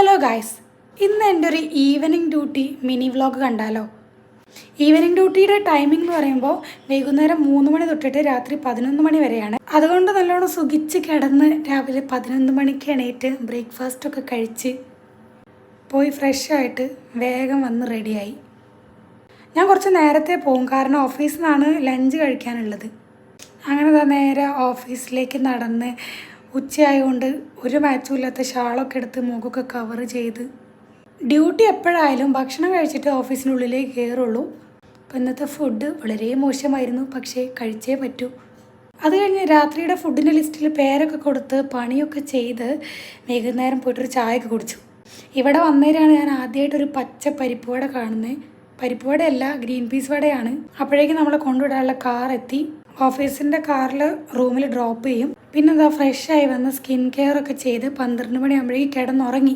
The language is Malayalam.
ഹലോ ഗായ്സ്, ഇന്ന് എൻ്റെ ഒരു ഈവനിങ് ഡ്യൂട്ടി മിനി വ്ളോഗ് കണ്ടാലോ? ഈവനിങ് ഡ്യൂട്ടിയുടെ ടൈമിംഗ് എന്ന് പറയുമ്പോൾ വൈകുന്നേരം 3 മണി തൊട്ടിട്ട് രാത്രി 11 മണി വരെയാണ്. അതുകൊണ്ട് നല്ലോണം സുഖിച്ച് കിടന്ന് രാവിലെ 11 മണിക്ക് എണീറ്റ് ബ്രേക്ക്ഫാസ്റ്റൊക്കെ കഴിച്ച് പോയി ഫ്രഷായിട്ട് വേഗം വന്ന് റെഡിയായി. ഞാൻ കുറച്ച് നേരത്തെ പോകും, കാരണം ഓഫീസിൽ നിന്നാണ് ലഞ്ച് കഴിക്കാനുള്ളത്. അങ്ങനെ നേരെ ഓഫീസിലേക്ക് നടന്ന് ഉച്ചയായതുകൊണ്ട് ഒരു മാച്ചും ഇല്ലാത്ത ഷാളൊക്കെ എടുത്ത് മുഖമൊക്കെ കവർ ചെയ്ത് ഡ്യൂട്ടി എപ്പോഴായാലും ഭക്ഷണം കഴിച്ചിട്ട് ഓഫീസിനുള്ളിലേക്ക് കയറുള്ളൂ. അപ്പോൾ ഇന്നത്തെ ഫുഡ് വളരെ മോശമായിരുന്നു, പക്ഷേ കഴിച്ചേ പറ്റൂ. അത് കഴിഞ്ഞ് രാത്രിയുടെ ഫുഡിൻ്റെ ലിസ്റ്റിൽ പേരൊക്കെ കൊടുത്ത് പണിയൊക്കെ ചെയ്ത് വൈകുന്നേരം പോയിട്ടൊരു ചായയൊക്കെ കുടിച്ചു. ഇവിടെ വന്നേരാണ് ഞാൻ ആദ്യമായിട്ടൊരു പച്ച പരിപ്പ് വട കാണുന്നത്. പരിപ്പ് വടയല്ല, ഗ്രീൻ പീസ് വടയാണ്. അപ്പോഴേക്കും നമ്മളെ കൊണ്ടുവിടാനുള്ള കാർ എത്തി. ഓഫീസിൻ്റെ കാറിൽ റൂമിൽ ഡ്രോപ്പ് ചെയ്യും. പിന്നെ ഫ്രഷായി വന്ന് സ്കിൻ കെയർ ഒക്കെ ചെയ്ത് 12 മണിയാകുമ്പോഴേക്കും കിടന്നുറങ്ങി.